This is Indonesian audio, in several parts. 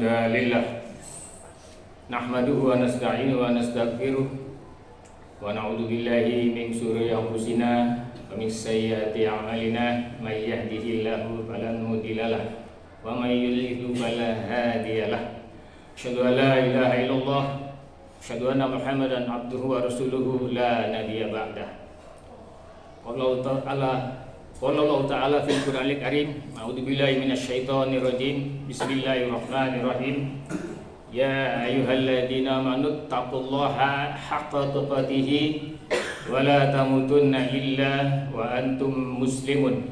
Alhamdulillah nahmaduhu wa nasta'inuhu wa nastaghfiruh wa na'udzu billahi min syururi anfusina wa min sayyiati a'malina may yahdihillahu fala mudilla lahu wa may yudlil fala hadiya lahu asyhadu an la ilaha illallah asyhadu anna muhammadan abduhu wa rasuluhu la nabiyya ba'dah. Qala Allah Ta'ala fil Qur'anil Karim, a'udzu billahi minasyaitonir rajim. Bismillahirrahmanirrahim. Ya ayyuhalladzina amanu taqullaha haqqa tuqatih wa la tamutunna illa wa antum muslimun.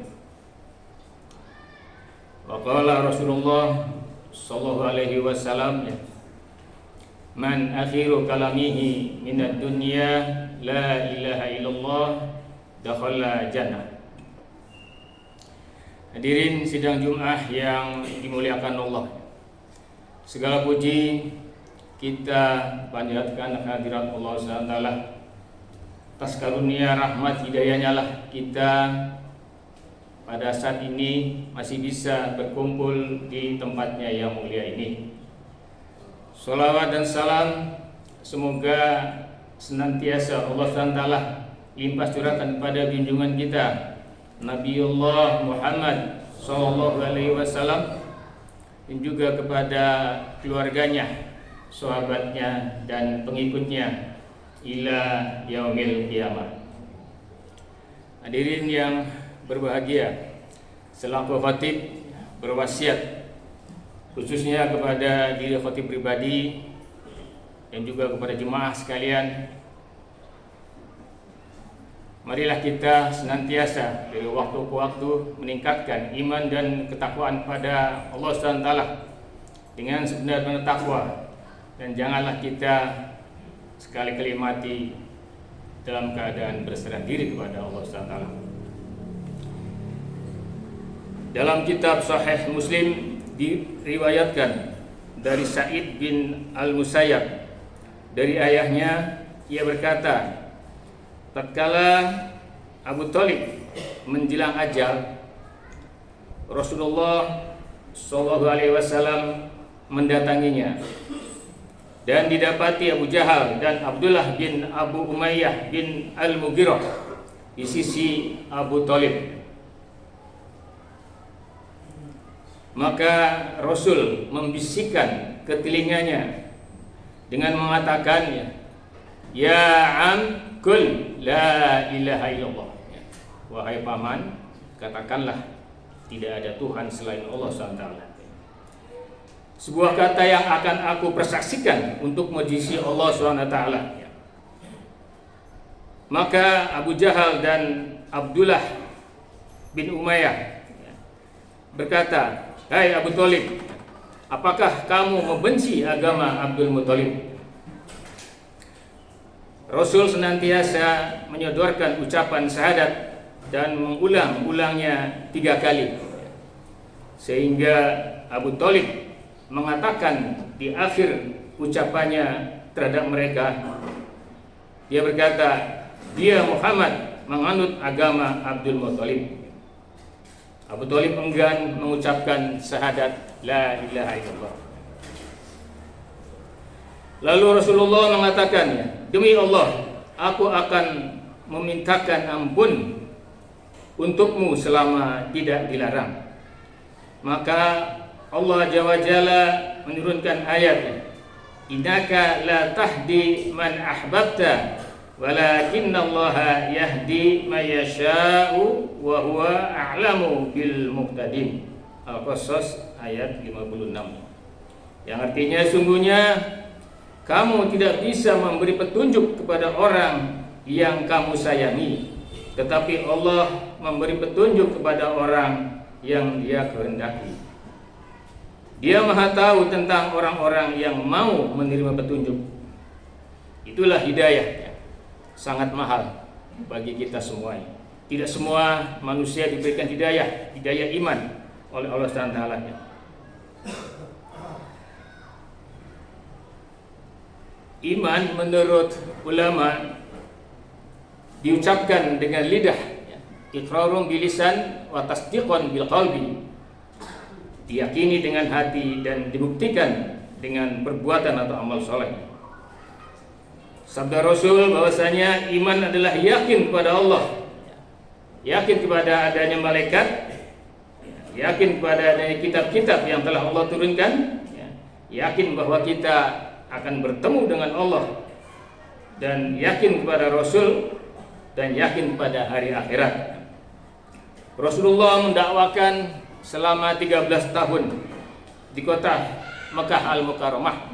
Wa qala Rasulullah sallallahu alaihi wasallam, man akhiru kalamihi minad dunya la ilaha illallah dakhala jannah. Hadirin sidang Jum'ah yang dimuliakan Allah, segala puji kita panjatkan kehadirat Allah SWT. Atas karunia rahmat hidayahnya lah kita pada saat ini masih bisa berkumpul di tempatnya yang mulia ini. Sholawat dan salam semoga senantiasa Allah SWT limpah curahkan pada junjungan kita Nabiullah Muhammad sallallahu alaihi wasallam, dan juga kepada keluarganya, sahabatnya dan pengikutnya ila yaumil qiyamah. Hadirin yang berbahagia, selaku khatib berwasiat khususnya kepada diri khatib pribadi dan juga kepada jemaah sekalian, marilah kita senantiasa dari waktu ke waktu meningkatkan iman dan ketakwaan pada Allah SWT dengan sebenar-benar takwa, dan janganlah kita sekali-kali mati dalam keadaan berserah diri kepada Allah SWT. Dalam kitab Sahih Muslim diriwayatkan dari Sa'id bin Al-Musayyab dari ayahnya, ia berkata, tatkala Abu Thalib menjelang ajal, Rasulullah sallallahu alaihi wasallam mendatanginya dan didapati Abu Jahal dan Abdullah bin Abu Umayyah bin Al-Mughirah di sisi Abu Thalib. Maka Rasul membisikkan ke telinganya dengan mengatakan, ya am kul la ilaha illallah. Wahai paman, katakanlah tidak ada Tuhan selain Allah SWT. Sebuah kata yang akan aku persaksikan untuk majelis Allah SWT. Maka Abu Jahal dan Abdullah bin Umayyah berkata, hai Abu Thalib, apakah kamu membenci agama Abdul Muthalib? Rasul senantiasa menyodorkan ucapan syahadat dan mengulang-ulangnya 3 kali, sehingga Abu Thalib mengatakan di akhir ucapannya terhadap mereka, dia berkata, dia Muhammad menganut agama Abdul Muthalib. Abu Thalib enggan mengucapkan syahadat la ilaha illallah. Lalu Rasulullah mengatakannya, demi Allah, aku akan memintakan ampun untukmu selama tidak dilarang. Maka Allah Jalla Jalla menurunkan ayat, innaka la tahdi man ahbabta walakinallaha yahdi man yasha'u wa huwa a'lamu bil muhtadin. Al-Qasas ayat 56, yang artinya sungguhnya kamu tidak bisa memberi petunjuk kepada orang yang kamu sayangi, tetapi Allah memberi petunjuk kepada orang yang Dia kehendaki. Dia Maha tahu tentang orang-orang yang mau menerima petunjuk. Itulah hidayah, sangat mahal bagi kita semua. Tidak semua manusia diberikan hidayah iman oleh Allah SWT. Iman menurut ulama diucapkan dengan lidah, iqrarun bilisan wa tasdiqan bil qalbi. diyakini dengan hati dan dibuktikan dengan perbuatan atau amal soleh. Sabda Rasul bahwasanya iman adalah yakin kepada Allah, yakin kepada adanya malaikat, yakin kepada adanya kitab-kitab yang telah Allah turunkan, yakin bahwa kita akan bertemu dengan Allah, dan yakin kepada Rasul, dan yakin kepada hari akhirat. Rasulullah mendakwakan selama 13 tahun di kota Mekah Al-Mukarramah,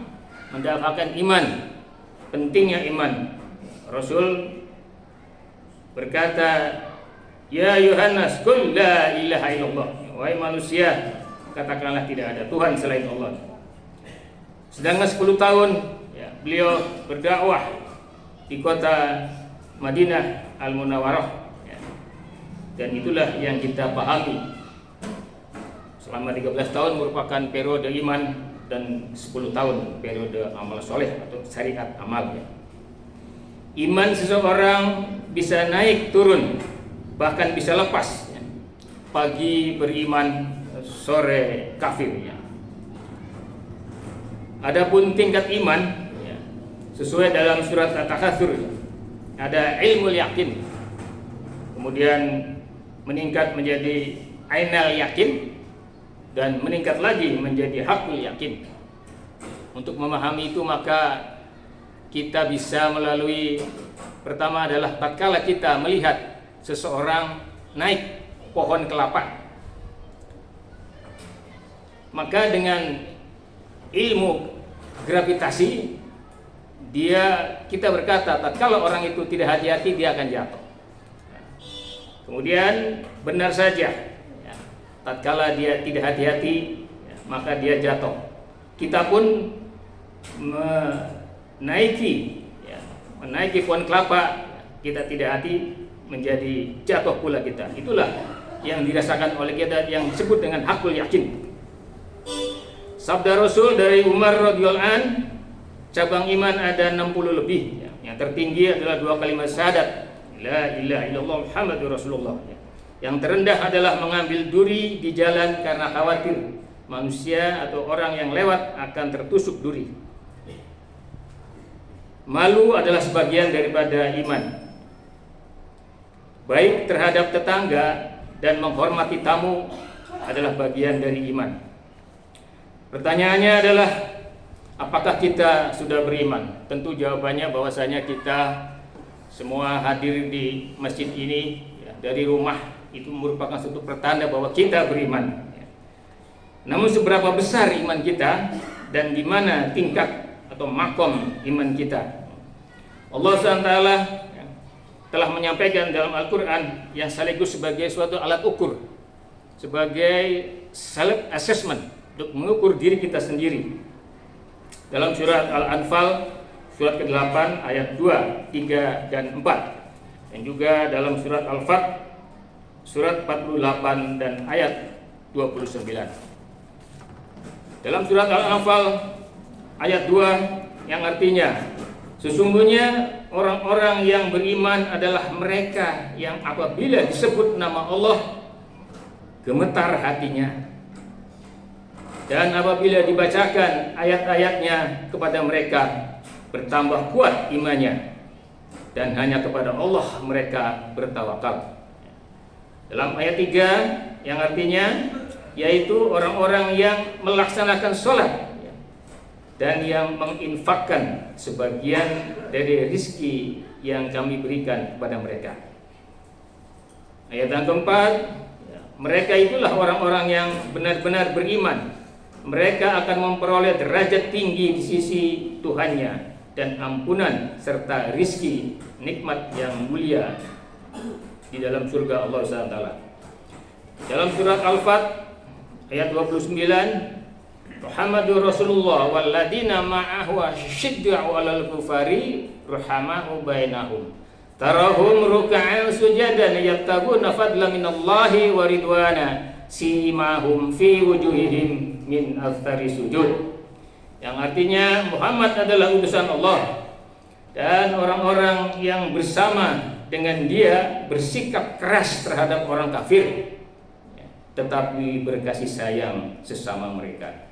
mendakwakan iman, pentingnya iman. Rasul berkata, "Ya Yohanes, qul la ilaha illallah." Wahai manusia, katakanlah tidak ada Tuhan selain Allah. Sedangkan 10 tahun beliau berdakwah di kota Madinah Al-Munawwarah, dan itulah yang kita pahami. Selama 13 tahun merupakan periode iman, dan 10 tahun periode amal soleh atau syariat amal. Iman seseorang bisa naik turun, bahkan bisa lepas. Pagi beriman, sore kafir. Adapun tingkat iman, sesuai dalam surat At-Takatsur, ada ilmu yakin, kemudian meningkat menjadi ainal yakin, dan meningkat lagi menjadi hakul yakin. Untuk memahami itu maka kita bisa melalui, pertama adalah tatkala kita melihat seseorang naik pohon kelapa, maka dengan ilmu gravitasi kita berkata tatkala orang itu tidak hati-hati dia akan jatuh. Kemudian benar saja, tatkala dia tidak hati-hati maka dia jatuh. Kita pun menaiki pohon kelapa, kita tidak hati, menjadi jatuh pula kita. Itulah yang dirasakan oleh kita yang disebut dengan hakul yakin. Sabda Rasul dari Umar radhiyallahu an, cabang iman ada 60 lebih. Yang tertinggi adalah 2 kalimat syahadat, la ilaha illallah Muhammadur Rasulullah. Yang terendah adalah mengambil duri di jalan karena khawatir manusia atau orang yang lewat akan tertusuk duri. Malu adalah sebagian daripada iman. Baik terhadap tetangga dan menghormati tamu adalah bagian dari iman. Pertanyaannya adalah, apakah kita sudah beriman? Tentu jawabannya bahwasanya kita semua hadir di masjid ini dari rumah itu merupakan suatu pertanda bahwa kita beriman. Namun seberapa besar iman kita dan di mana tingkat atau makom iman kita? Allah SWT telah menyampaikan dalam Al-Quran yang sekaligus sebagai suatu alat ukur, sebagai self assessment untuk mengukur diri kita sendiri. Dalam surat Al-Anfal surat ke-8 ayat 2, 3, dan 4, dan juga dalam surat Al-Fat surat 48 dan ayat 29. Dalam surat Al-Anfal ayat 2 yang artinya, sesungguhnya orang-orang yang beriman adalah mereka yang apabila disebut nama Allah gemetar hatinya, dan apabila dibacakan ayat-ayatnya kepada mereka bertambah kuat imannya, dan hanya kepada Allah mereka bertawakal. Dalam ayat 3 yang artinya yaitu orang-orang yang melaksanakan sholat dan yang menginfakkan sebagian dari rizki yang kami berikan kepada mereka. Ayat yang keempat, mereka itulah orang-orang yang benar-benar beriman. Mereka akan memperoleh derajat tinggi di sisi Tuhannya dan ampunan serta rizki nikmat yang mulia di dalam surga Allah SWT. Dalam surat Al-Fat ayat 29, Muhammadur Rasulullah walladina ma'ahu asyidda'u 'alal kufari rahama'u bainahum tarahum ruk'an sujadan yabtaguna fadlan minallahi wa ridwana simahum fi wujuhihim min athari sujud. Yang artinya Muhammad adalah utusan Allah dan orang-orang yang bersama dengan dia bersikap keras terhadap orang kafir. tetapi berkasih sayang sesama mereka.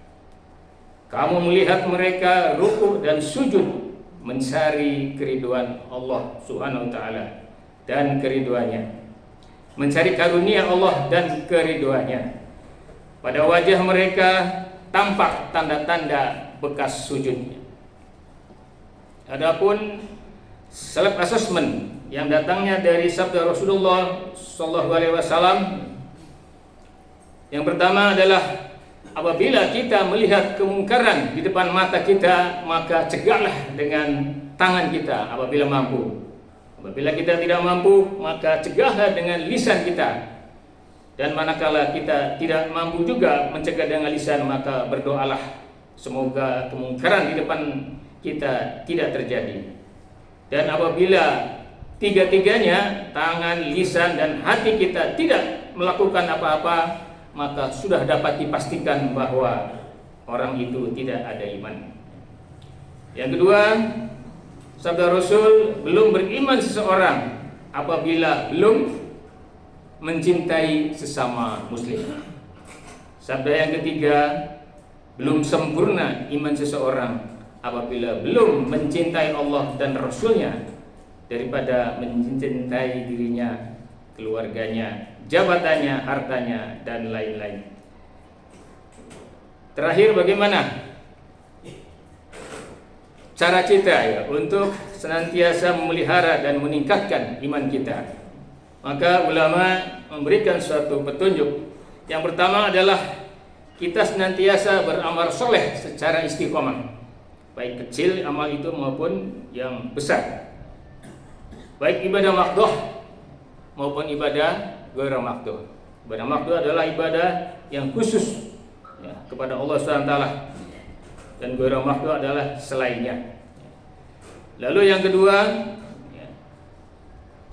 Kamu melihat mereka rukuk dan sujud mencari keriduan Allah Subhanahu wa taala dan keriduannya, mencari karunia Allah dan keriduannya. Pada wajah mereka tampak tanda-tanda bekas sujudnya. Adapun self assessment yang datangnya dari sabda Rasulullah sallallahu alaihi wasallam, yang pertama adalah apabila kita melihat kemungkaran di depan mata kita, maka cegahlah dengan tangan kita apabila mampu. Apabila kita tidak mampu, maka cegahlah dengan lisan kita. Dan manakala kita tidak mampu juga mencegah dengan lisan, maka berdoalah semoga kemungkaran di depan kita tidak terjadi. Dan apabila tiga-tiganya, tangan, lisan, dan hati kita tidak melakukan apa-apa, maka sudah dapat dipastikan bahwa orang itu tidak ada iman. Yang kedua, sabda Rasul, belum beriman seseorang apabila belum mencintai sesama muslim. Sabda yang ketiga, belum sempurna iman seseorang apabila belum mencintai Allah dan Rasulnya daripada mencintai dirinya, keluarganya, jabatannya, hartanya, dan lain-lain. Terakhir, bagaimana cara kita untuk senantiasa memelihara dan meningkatkan iman kita? Maka ulama memberikan suatu petunjuk. Yang pertama adalah kita senantiasa beramal soleh secara istiqomah, baik kecil amal itu maupun yang besar, baik ibadah makruh maupun ibadah ghairu makruh. Ibadah makruh adalah ibadah yang khusus kepada Allah SWT, dan ghairu makruh adalah selainnya. Lalu yang kedua,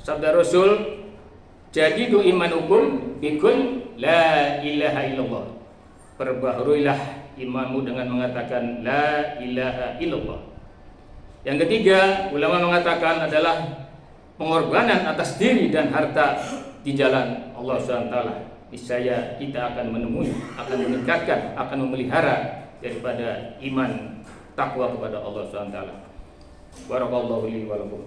sabda Rasul, jadidu imanukum bikul la ilaha illallah. Perbaharuilah imanmu dengan mengatakan la ilaha illallah. Yang ketiga, ulama mengatakan adalah pengorbanan atas diri dan harta di jalan Allah SWT. Niscaya kita akan menemui, akan meningkatkan, akan memelihara daripada iman takwa kepada Allah SWT. Barakallahu li wa lakum.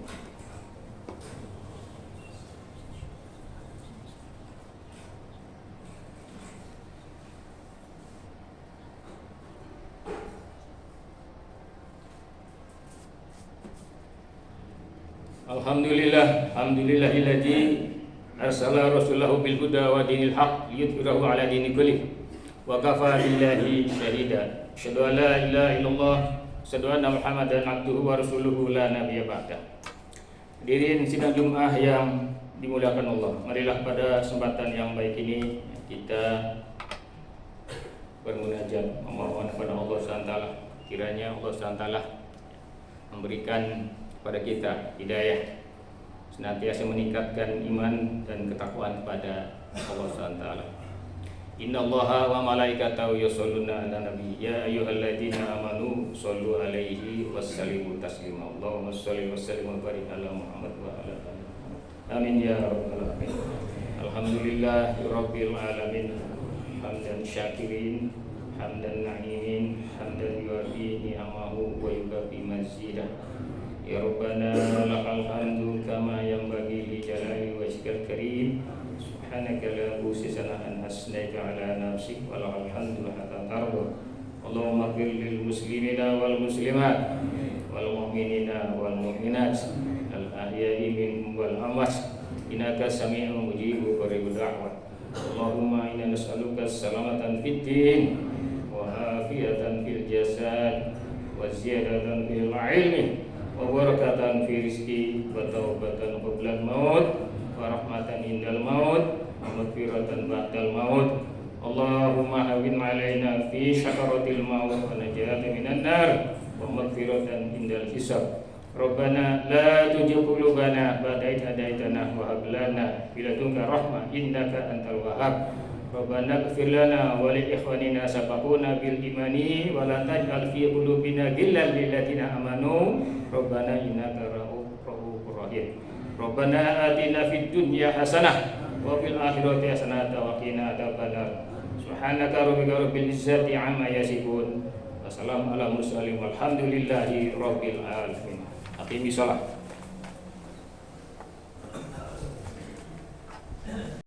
Alhamdulillah, alhamdulillahilladzi arsala rasulahu bil huda wa dinil haq liyudhhirahu ala dini kullih wa kafa billahi syahida. Asyhadu an la ilaha illallah, asyhadu anna Muhammadan abduhu wa rasuluhu la nabiyya ba'da. Hadirin sidang Jumat yang dimuliakan Allah, marilah pada kesempatan yang baik ini kita bermunajat memohon kepada Allah SWT, kiranya Allah SWT memberikan kepada kita hidayah, senantiasa meningkatkan iman dan ketakwaan kepada Allah SWT. Innallaha wa malaikatahu yusholluna 'alan nabi ya ayyuhalladzina amanu shollu 'alaihi wassallimu taslima. Allahumma sholli wa sallim wa barik ala Muhammad wa ala ali Muhammad. Amin ya rabbal alamin. Alhamdulillahirabbil alamin. Hamdan syakirin, hamdan na'imin, hamdan yuwafi ni'amahu wa yukafi mazidah. Ya Rabbana lakal hamdu kama yanbaghi li jalali wajhikal karim. Subhanaka la uhsi sana'an asnaika ala nafsik wa lakal hamdu hatta tarda. Allahumma ighfir lil muslimina wal muslimat wal mu'minina wal mu'minat al ahya'i minhum wal amwat innaka sami'un mujibur qaribud da'wat. Allahumma inna nas'aluka salamatan fid din wa afiyatan fil jasad wa ziyadatan fil ilmi wa barakatan fi rizqi wa taubatan qabla al-maut wa rahmatan indal maut wa maghfiratan ba'dal maut. Allahumma hawwin 'alaina fi syakaratil maut wa najatan minan nar wa maghfiratan indal hisab. Rabbana la tuzigh qulubana ba'da idh hadaitana wa hab lana min ladunka rahmah innaka antal wahhab. Rabbana ighfir lana wa li ikhwanina sabaquna bil imani wa la taj'al fi qulubina ghillan lil ladzina amanu. Rabbana innaka ra'ufur rahim. Rabbana atina fid dunya hasanah wa fil akhirati hasanatan wa qina adzabannar. Subhanaka rabbil izzati amma yasifun. Wassalamu ala mursalin walhamdulillahi rabbil alamin. Aqimis shalah.